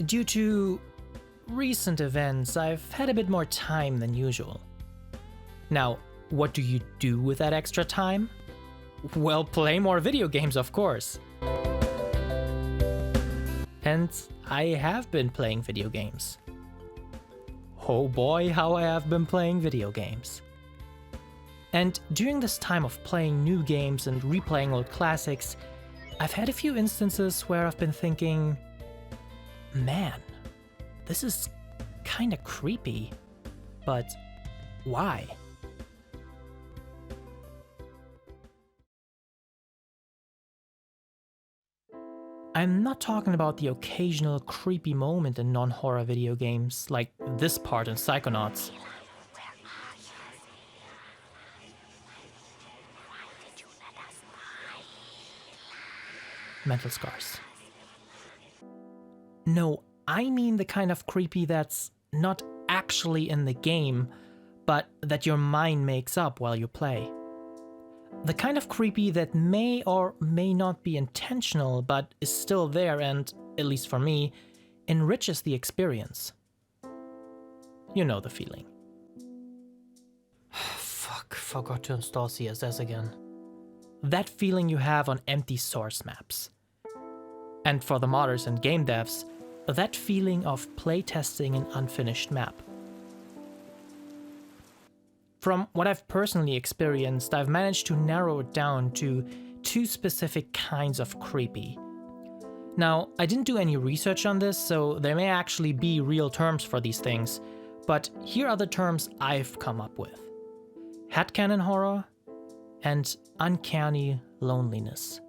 due to recent events, I've had a bit more time than usual. Now, what do you do with that extra time? Well, play more video games, of course. And I have been playing video games. Oh boy, how I have been playing video games. And during this time of playing new games and replaying old classics, I've had a few instances where I've been thinking, man, this is kinda creepy, but why? I'm not talking about the occasional creepy moment in non-horror video games, like this part in Psychonauts. Mental scars. No, I mean the kind of creepy that's not actually in the game, but that your mind makes up while you play. The kind of creepy that may or may not be intentional, but is still there and, at least for me, enriches the experience. You know the feeling. Fuck, forgot to install CSS again. That feeling you have on empty source maps. And for the modders and game devs, that feeling of playtesting an unfinished map. From what I've personally experienced, I've managed to narrow it down to two specific kinds of creepy. Now, I didn't do any research on this, so there may actually be real terms for these things, but here are the terms I've come up with. Headcanon horror and uncanny loneliness.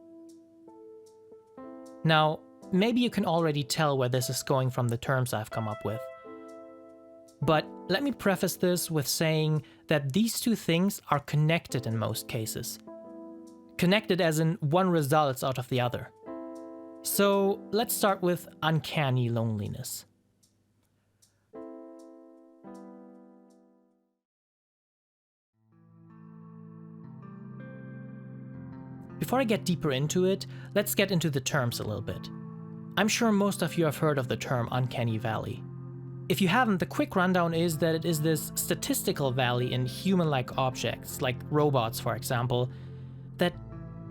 Now, maybe you can already tell where this is going from the terms I've come up with. But let me preface this with saying that these two things are connected in most cases. Connected as in one results out of the other. So let's start with uncanny loneliness. Before I get deeper into it, let's get into the terms a little bit. I'm sure most of you have heard of the term uncanny valley. If you haven't, the quick rundown is that it is this statistical valley in human-like objects, like robots for example, that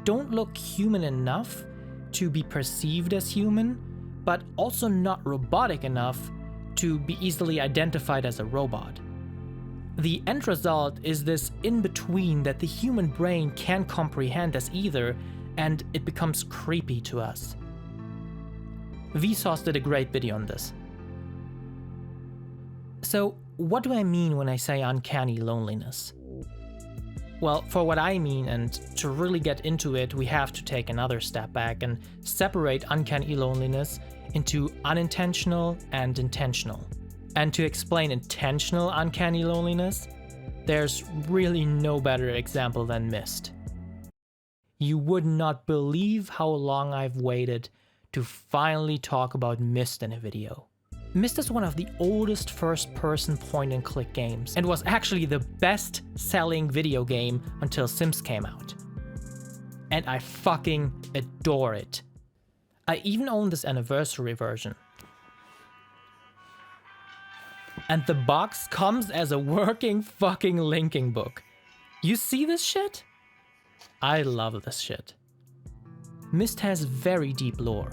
don't look human enough to be perceived as human, but also not robotic enough to be easily identified as a robot. The end result is this in-between that the human brain can't comprehend as either, and it becomes creepy to us. Vsauce did a great video on this. So, what do I mean when I say uncanny loneliness? Well, for what I mean, and to really get into it, we have to take another step back and separate uncanny loneliness into unintentional and intentional. And to explain intentional uncanny loneliness, there's really no better example than Myst. You would not believe how long I've waited to finally talk about Myst in a video. Myst is one of the oldest first-person point-and-click games, and was actually the best-selling video game until Sims came out. And I fucking adore it. I even own this anniversary version. And the box comes as a working fucking linking book. You see this shit? I love this shit. Myst has very deep lore,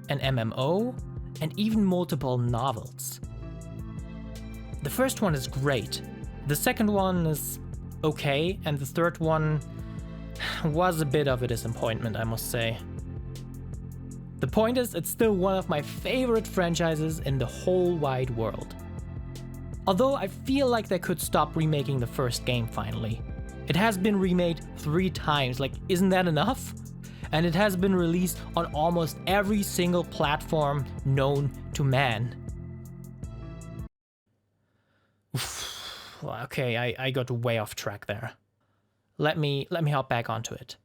an MMO, and even multiple novels. The first one is great, the second one is okay, and the third one was a bit of a disappointment, I must say. The point is, it's still one of my favorite franchises in the whole wide world. Although I feel like they could stop remaking the first game finally. It has been remade 3 times, like, isn't that enough? And it has been released on almost every single platform known to man. Okay, I got way off track there. Let me hop back onto it.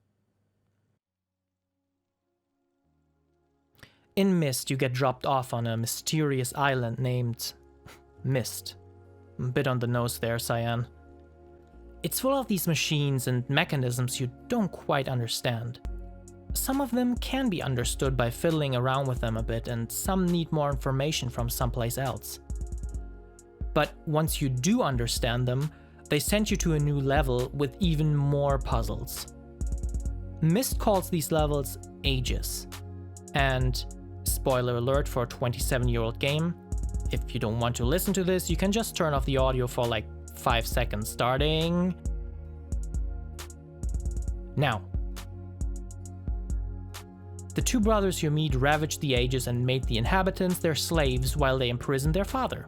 In Myst, you get dropped off on a mysterious island named Myst. A bit on the nose there, Cyan. It's full of these machines and mechanisms you don't quite understand. some of them can be understood by fiddling around with them a bit, and some need more information from someplace else. But once you do understand them, they send you to a new level with even more puzzles. Myst calls these levels ages. And spoiler alert for a 27-year-old game, if you don't want to listen to this, you can just turn off the audio for like 5 seconds starting now. The two brothers you meet ravaged the ages and made the inhabitants their slaves while they imprisoned their father.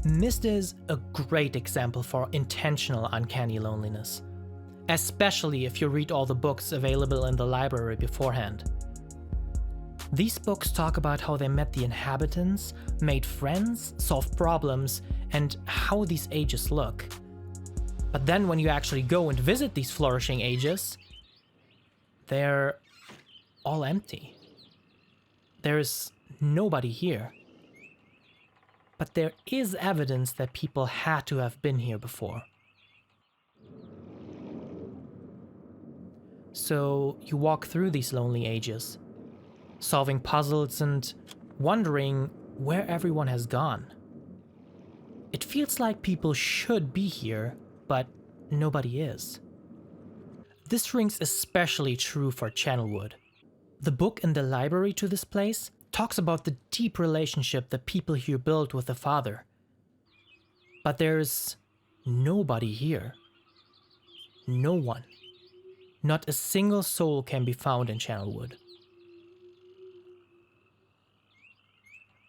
Myst is a great example for intentional uncanny loneliness, especially if you read all the books available in the library beforehand. These books talk about how they met the inhabitants, made friends, solved problems, and how these ages look. But then when you actually go and visit these flourishing ages, they're all empty. There's nobody here. But there is evidence that people had to have been here before. So you walk through these lonely ages, solving puzzles and wondering where everyone has gone. It feels like people should be here, but nobody is. This rings especially true for Channelwood. The book in the library to this place talks about the deep relationship that people here built with the father. But there's nobody here. No one. Not a single soul can be found in Channelwood.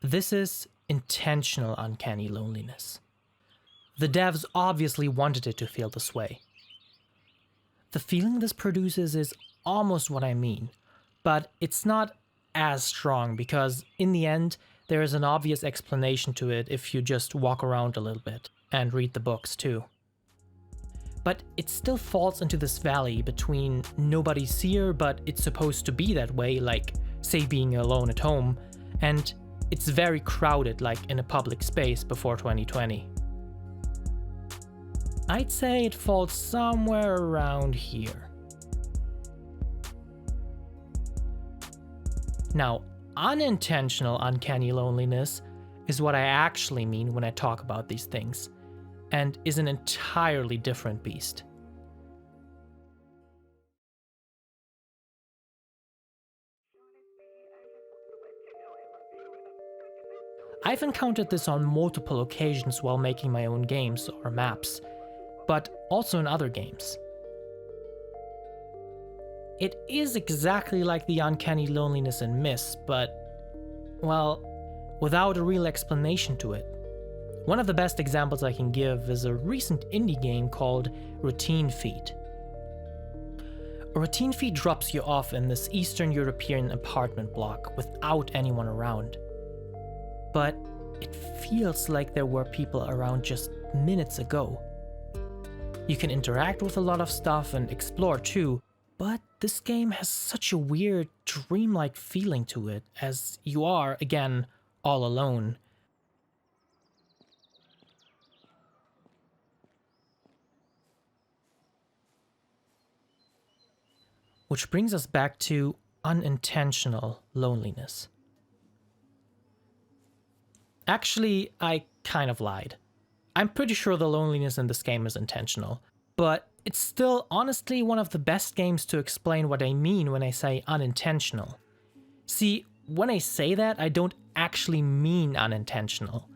This is intentional uncanny loneliness. The devs obviously wanted it to feel this way. The feeling this produces is almost what I mean, but it's not as strong because in the end there is an obvious explanation to it if you just walk around a little bit and read the books too. But it still falls into this valley between nobody's here but it's supposed to be that way, like say being alone at home, and it's very crowded like in a public space before 2020. I'd say it falls somewhere around here. Now, unintentional uncanny loneliness is what I actually mean when I talk about these things, and is an entirely different beast. I've encountered this on multiple occasions while making my own games or maps, but also in other games. It is exactly like the uncanny loneliness in Myst, but, well, without a real explanation to it. One of the best examples I can give is a recent indie game called Routine Feed. A routine feed drops you off in this Eastern European apartment block without anyone around. But it feels like there were people around just minutes ago. You can interact with a lot of stuff and explore too, but this game has such a weird, dreamlike feeling to it, as you are, again, all alone. Which brings us back to unintentional loneliness. Actually, I kind of lied. I'm pretty sure the loneliness in this game is intentional, but it's still honestly one of the best games to explain what I mean when I say unintentional. See, when I say that, I don't actually mean unintentional.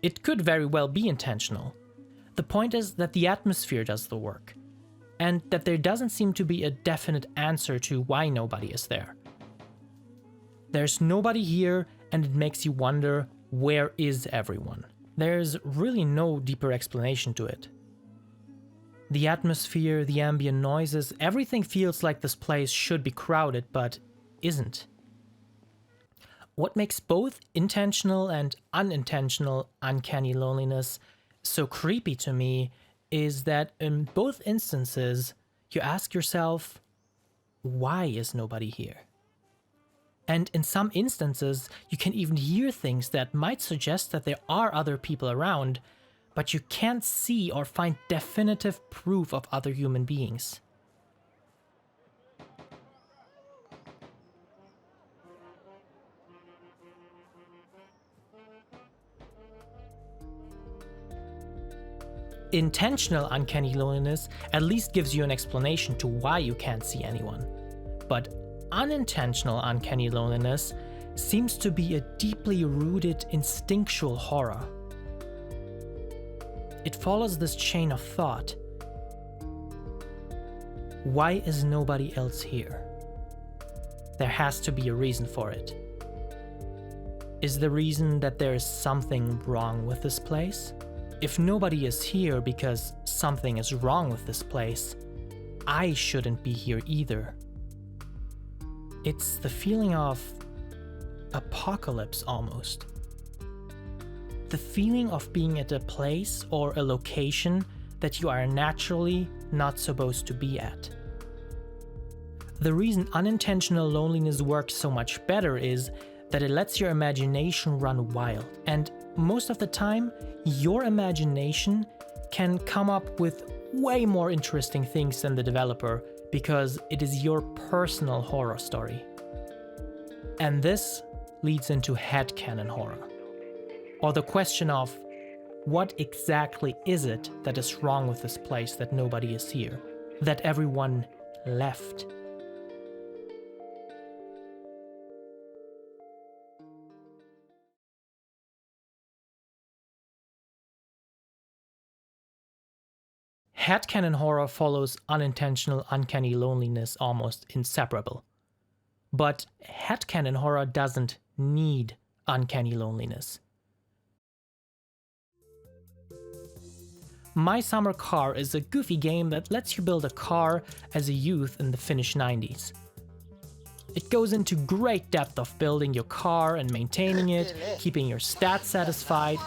It could very well be intentional. The point is that the atmosphere does the work, and that there doesn't seem to be a definite answer to why nobody is there. There's nobody here, and it makes you wonder, where is everyone? There's really no deeper explanation to it. The atmosphere, the ambient noises, everything feels like this place should be crowded, but isn't. What makes both intentional and unintentional uncanny loneliness so creepy to me is that in both instances, you ask yourself, why is nobody here? And in some instances, you can even hear things that might suggest that there are other people around, but you can't see or find definitive proof of other human beings. Intentional uncanny loneliness at least gives you an explanation to why you can't see anyone. But unintentional uncanny loneliness seems to be a deeply rooted instinctual horror. It follows this chain of thought. Why is nobody else here? There has to be a reason for it. Is the reason that there is something wrong with this place? If nobody is here because something is wrong with this place, I shouldn't be here either. It's the feeling of apocalypse almost. The feeling of being at a place or a location that you are naturally not supposed to be at. The reason unintentional loneliness works so much better is that it lets your imagination run wild, and most of the time, your imagination can come up with way more interesting things than the developer because it is your personal horror story. And this leads into headcanon horror, or the question of what exactly is it that is wrong with this place that nobody is here, that everyone left. Headcanon horror follows unintentional uncanny loneliness almost inseparable. But headcanon horror doesn't need uncanny loneliness. My Summer Car is a goofy game that lets you build a car as a youth in the Finnish 90s. It goes into great depth of building your car and maintaining it, keeping your stats satisfied,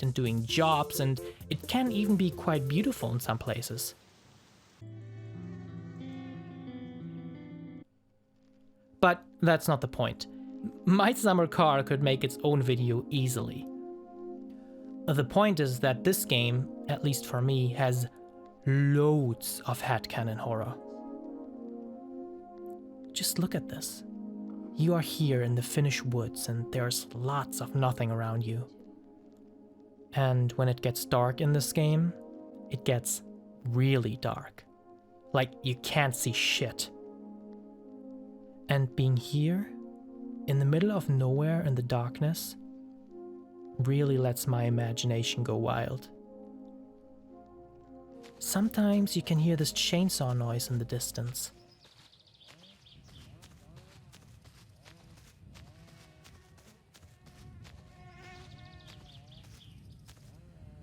and doing jobs, and it can even be quite beautiful in some places. But that's not the point. My Summer Car could make its own video easily. The point is that this game, at least for me, has loads of headcanon horror. Just look at this. You are here in the Finnish woods and there's lots of nothing around you. And when it gets dark in this game, it gets really dark. Like you can't see shit. And being here, in the middle of nowhere in the darkness, really lets my imagination go wild. Sometimes you can hear this chainsaw noise in the distance.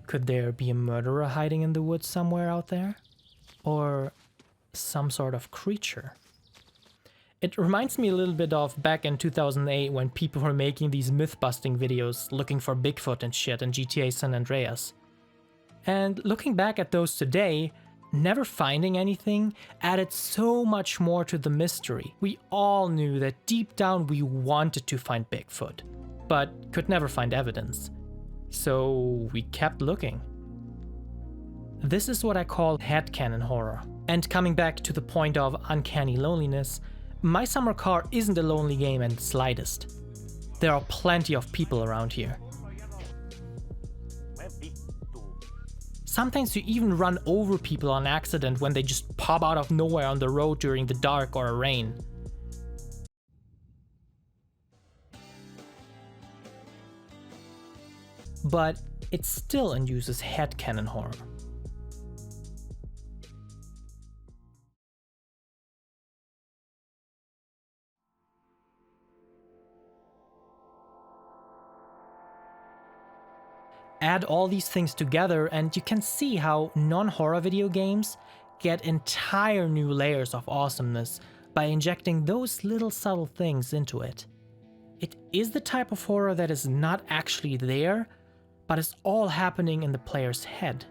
Could there be a murderer hiding in the woods somewhere out there? Or some sort of creature? It reminds me a little bit of back in 2008 when people were making these myth-busting videos looking for Bigfoot and shit in GTA San Andreas. And looking back at those today, never finding anything added so much more to the mystery. We all knew that deep down we wanted to find Bigfoot, but could never find evidence. So we kept looking. This is what I call headcanon horror. And coming back to the point of uncanny loneliness, My Summer Car isn't a lonely game in the slightest. There are plenty of people around here. Sometimes you even run over people on accident when they just pop out of nowhere on the road during the dark or rain. But it still induces headcanon horror. Add all these things together and you can see how non-horror video games get entire new layers of awesomeness by injecting those little subtle things into it. It is the type of horror that is not actually there, but it's all happening in the player's head.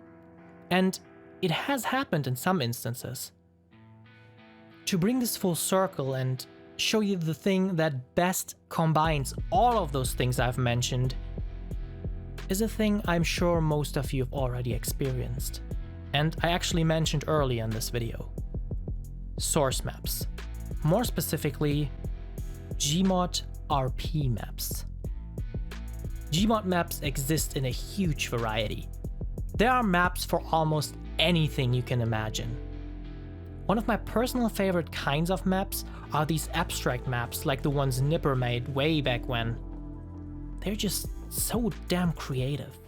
And it has happened in some instances. To bring this full circle and show you the thing that best combines all of those things I've mentioned, is a thing I'm sure most of you have already experienced, and I actually mentioned earlier in this video. Source maps. More specifically, Gmod RP maps. Gmod maps exist in a huge variety. There are maps for almost anything you can imagine. One of my personal favorite kinds of maps are these abstract maps like the ones Nipper made way back when. They're just so damn creative.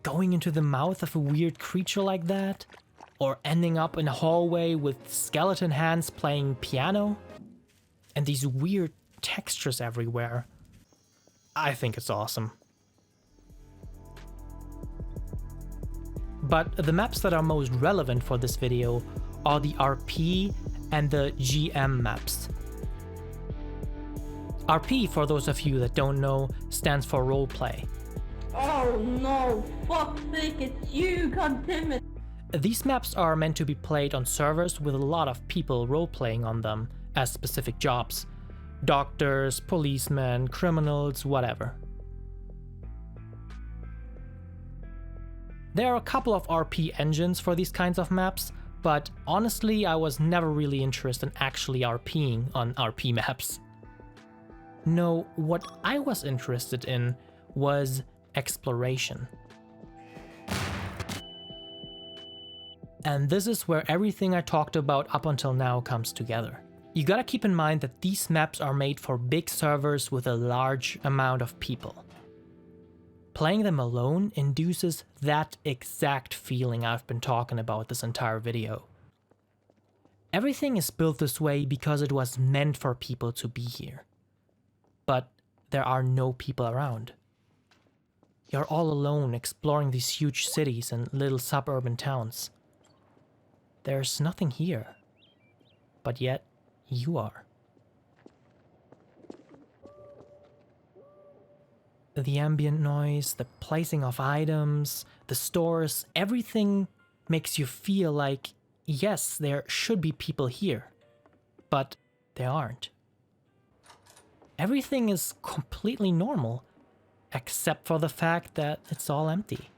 Going into the mouth of a weird creature like that? Or ending up in a hallway with skeleton hands playing piano? And these weird textures everywhere. I think it's awesome. But the maps that are most relevant for this video are the RP and the GM maps. RP, for those of you that don't know, stands for roleplay. Oh no, fuck's sake, it's you, goddammit! These maps are meant to be played on servers with a lot of people role-playing on them as specific jobs. Doctors, policemen, criminals, whatever. There are a couple of RP engines for these kinds of maps, but honestly I was never really interested in actually RPing on RP maps. No, what I was interested in was exploration. And this is where everything I talked about up until now comes together. You gotta keep in mind that these maps are made for big servers with a large amount of people. Playing them alone induces that exact feeling I've been talking about this entire video. Everything is built this way because it was meant for people to be here. But there are no people around. You're all alone exploring these huge cities and little suburban towns. There's nothing here, but yet you are. The ambient noise, the placing of items, the stores, everything makes you feel like, yes, there should be people here, but there aren't. Everything is completely normal, except for the fact that it's all empty.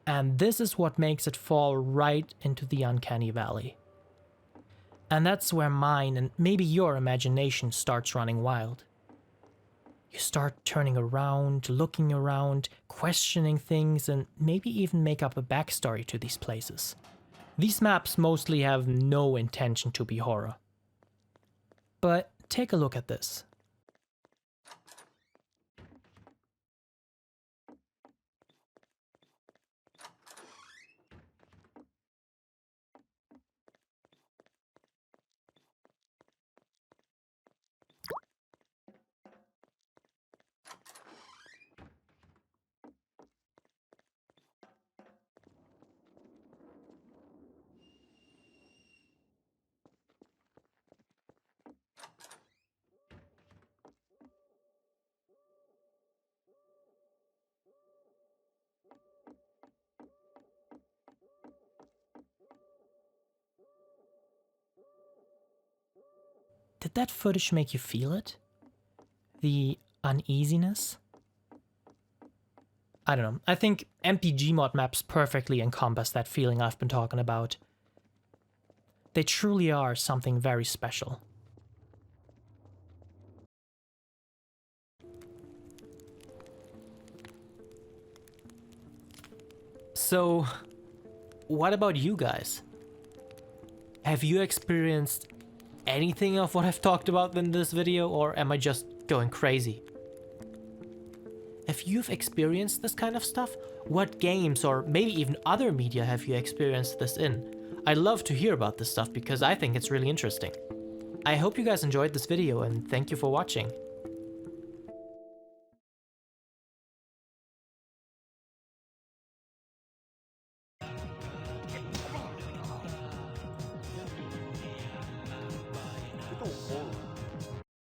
And this is what makes it fall right into the Uncanny Valley. And that's where mine and maybe your imagination starts running wild. You start turning around, looking around, questioning things, and maybe even make up a backstory to these places. These maps mostly have no intention to be horror. But take a look at this. Did that footage make you feel it? The uneasiness? I don't know. I think empty Gmod maps perfectly encompass that feeling I've been talking about. They truly are something very special. So, what about you guys? Have you experienced anything of what I've talked about in this video, or am I just going crazy? If you've experienced this kind of stuff, what games or maybe even other media have you experienced this in? I'd love to hear about this stuff because I think it's really interesting. I hope you guys enjoyed this video and thank you for watching.